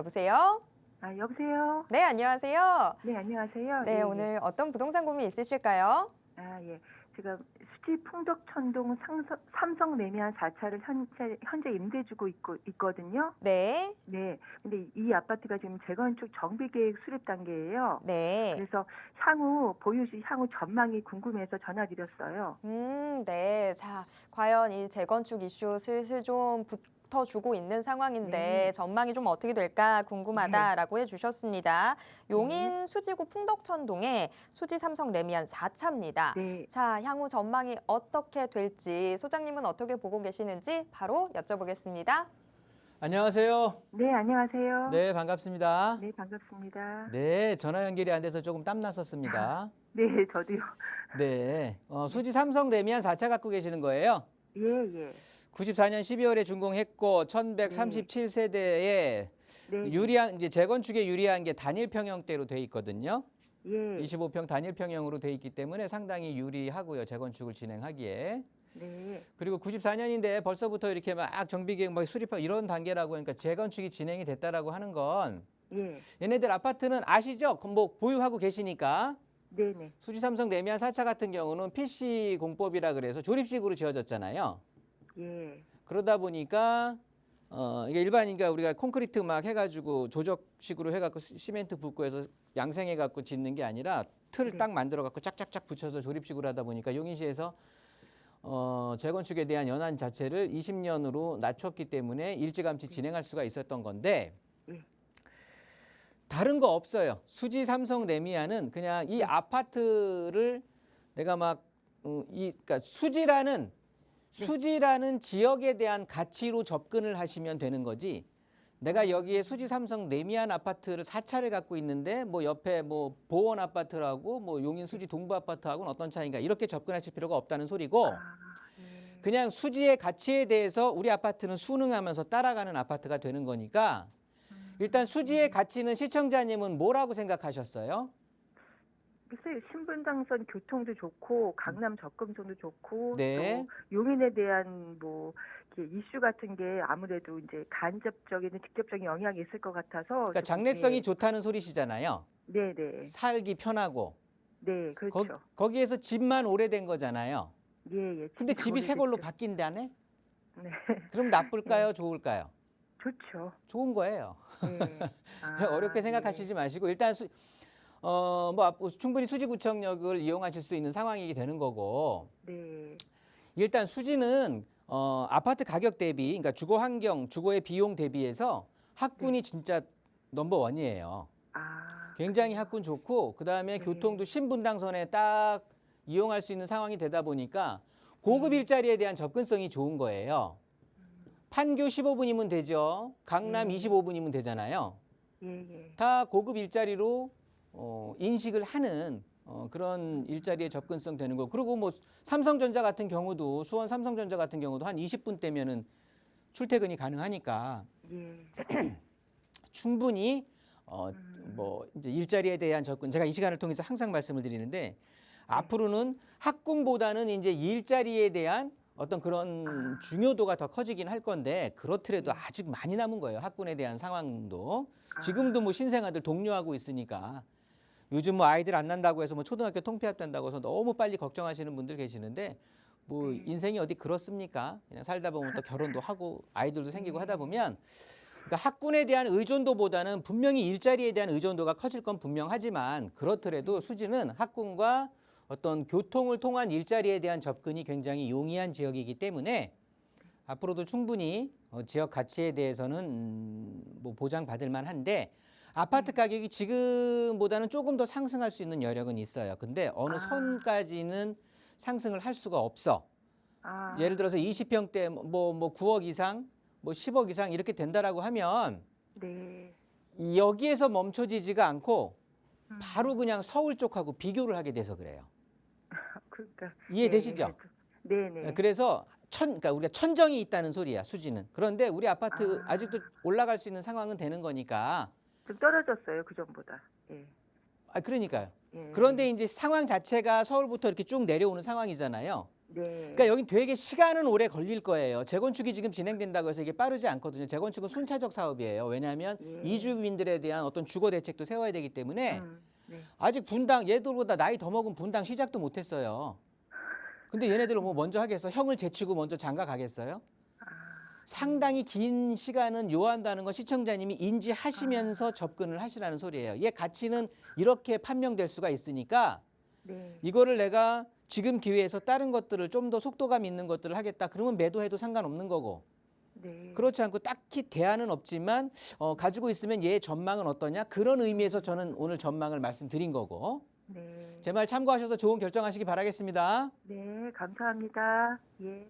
여보세요? 여보세요? 네, 안녕하세요. 네, 안녕하세요. 네, 예, 예. 오늘 어떤 부동산 고민 있으실까요? 예. 제가 수지 풍덕천동 삼성 레미안 4차를 현재 임대 주고 있거든요. 네, 네. 근데 이 아파트가 지금 재건축 정비계획 수립 단계예요. 네. 그래서 보유시 향후 전망이 궁금해서 전화드렸어요. 네. 자, 과연 이 재건축 이슈 슬슬 좀 붙어주고 있는 상황인데 네. 전망이 좀 어떻게 될까 궁금하다라고 해주셨습니다. 네. 용인 수지구 풍덕천동의 수지 삼성 레미안 4차입니다. 네. 자, 향후 전망이 어떻게 될지 소장님은 어떻게 보고 계시는지 바로 여쭤보겠습니다. 안녕하세요. 네, 안녕하세요. 네, 반갑습니다. 네, 반갑습니다. 네, 전화 연결이 안 돼서 조금 땀났었습니다. 네, 저도요. 네, 수지 삼성 레미안 4차 갖고 계시는 거예요? 예, 예. 94년 12월에 준공했고 1137세대에 네. 유리한 이제 재건축에 유리한 게 단일 평형대로 돼 있거든요. 예. 25평 단일 평형으로 돼 있기 때문에 상당히 유리하고요. 재건축을 진행하기에. 네. 그리고 94년인데 벌써부터 이렇게 막 정비계획 막 수립하고 이런 단계라고 하니까 재건축이 진행이 됐다라고 하는 건 예. 얘네들 아파트는 아시죠? 뭐 보유하고 계시니까. 네네. 수지 삼성 레미안 4차 같은 경우는 PC 공법이라 그래서 조립식으로 지어졌잖아요. 예. 그러다 보니까 이게 일반인가 우리가 콘크리트 막 해가지고 조적식으로 해갖고 시멘트 붓고 해서 양생해갖고 짓는 게 아니라 틀 네. 딱 만들어갖고 짝짝짝 붙여서 조립식으로 하다 보니까 용인시에서 재건축에 대한 연한 자체를 20년으로 낮췄기 때문에 일찌감치 진행할 수가 있었던 건데 예. 다른 거 없어요. 수지 삼성 레미안은 그냥 이 아파트를 내가 막 그러니까 수지라는 지역에 대한 가치로 접근을 하시면 되는 거지. 내가 여기에 수지 삼성 레미안 아파트를 4차를 갖고 있는데 뭐 옆에 뭐 보원 아파트라고 뭐 용인 수지 동부 아파트하고는 어떤 차이인가 이렇게 접근하실 필요가 없다는 소리고 예. 그냥 수지의 가치에 대해서 우리 아파트는 순응하면서 따라가는 아파트가 되는 거니까 일단 수지의 가치는 시청자님은 뭐라고 생각하셨어요? 글쎄요, 신분당선 교통도 좋고 강남 접근성도 좋고 네. 또 용인에 대한 뭐 이렇게 이슈 같은 게 아무래도 이제 간접적이든 직접적인 영향이 있을 것 같아서 그러니까 좀, 장래성이 예. 좋다는 소리시잖아요. 네네. 살기 편하고. 네, 그렇죠. 거기에서 집만 오래된 거잖아요. 예, 예. 근데 집이 새 걸로 오래됐죠. 바뀐다네? 네. 그럼 나쁠까요? 좋을까요? 좋죠. 좋은 거예요. 네. 어렵게 생각하시지 마시고 일단 뭐 충분히 수지구청역을 이용하실 수 있는 상황이 되는 거고 네. 일단 수지는 아파트 가격 대비 그러니까 주거 환경, 주거의 비용 대비해서 학군이 진짜 넘버원이에요. 굉장히 학군 좋고 그다음에 네. 교통도 신분당선에 딱 이용할 수 있는 상황이 되다 보니까 고급 일자리에 대한 접근성이 좋은 거예요. 판교 15분이면 되죠. 강남 25분이면 되잖아요. 예, 예. 다 고급 일자리로 인식을 하는 그런 일자리에 접근성 되는 거. 그리고 뭐 삼성전자 같은 경우도 수원 삼성전자 같은 경우도 한 20분 대면은 출퇴근이 가능하니까 예. 충분히 뭐 이제 일자리에 대한 접근 제가 이 시간을 통해서 항상 말씀을 드리는데 앞으로는 학군보다는 이제 일자리에 대한 어떤 그런 중요도가 더 커지긴 할 건데 그렇더라도 아직 많이 남은 거예요. 학군에 대한 상황도 지금도 뭐 신생아들 독려하고 있으니까 요즘 뭐 아이들 안 난다고 해서 뭐 초등학교 통폐합된다고 해서 너무 빨리 걱정하시는 분들 계시는데 뭐 인생이 어디 그렇습니까? 그냥 살다 보면 또 결혼도 하고 아이들도 생기고 하다 보면 그러니까 학군에 대한 의존도보다는 분명히 일자리에 대한 의존도가 커질 건 분명하지만 그렇더라도 수지는 학군과 어떤 교통을 통한 일자리에 대한 접근이 굉장히 용이한 지역이기 때문에 앞으로도 충분히 지역 가치에 대해서는 뭐 보장받을 만한데 아파트 가격이 지금보다는 조금 더 상승할 수 있는 여력은 있어요. 근데 어느 선까지는 상승을 할 수가 없어. 예를 들어서 20평대 뭐 9억 이상, 뭐 10억 이상 이렇게 된다라고 하면 네. 여기에서 멈춰지지가 않고 바로 그냥 서울 쪽하고 비교를 하게 돼서 그래요. 그러니까 이해되시죠? 네, 네. 그래서 그러니까 우리가 천정이 있다는 소리야, 수지는. 그런데 우리 아파트 아직도 올라갈 수 있는 상황은 되는 거니까. 좀 떨어졌어요, 그 전보다. 예. 그러니까요. 예. 그런데 이제 상황 자체가 서울부터 이렇게 쭉 내려오는 상황이잖아요. 네. 그러니까 여긴 되게 시간은 오래 걸릴 거예요. 재건축이 지금 진행된다고 해서 이게 빠르지 않거든요. 재건축은 순차적 사업이에요. 왜냐하면 예. 이주민들에 대한 어떤 주거 대책도 세워야 되기 때문에 네. 아직 분당 얘들보다 나이 더 먹은 분당 시작도 못했어요. 근데 얘네들 뭐 먼저 하겠어? 형을 제치고 먼저 장가 가겠어요? 상당히 긴 시간은 요한다는 건 시청자님이 인지하시면서 접근을 하시라는 소리예요. 얘 가치는 이렇게 판명될 수가 있으니까 네. 이거를 내가 지금 기회에서 다른 것들을 좀 더 속도감 있는 것들을 하겠다. 그러면 매도해도 상관없는 거고. 네. 그렇지 않고 딱히 대안은 없지만 가지고 있으면 얘의 전망은 어떠냐? 그런 의미에서 저는 오늘 전망을 말씀드린 거고. 네. 제 말 참고하셔서 좋은 결정하시기 바라겠습니다. 네, 감사합니다. 예.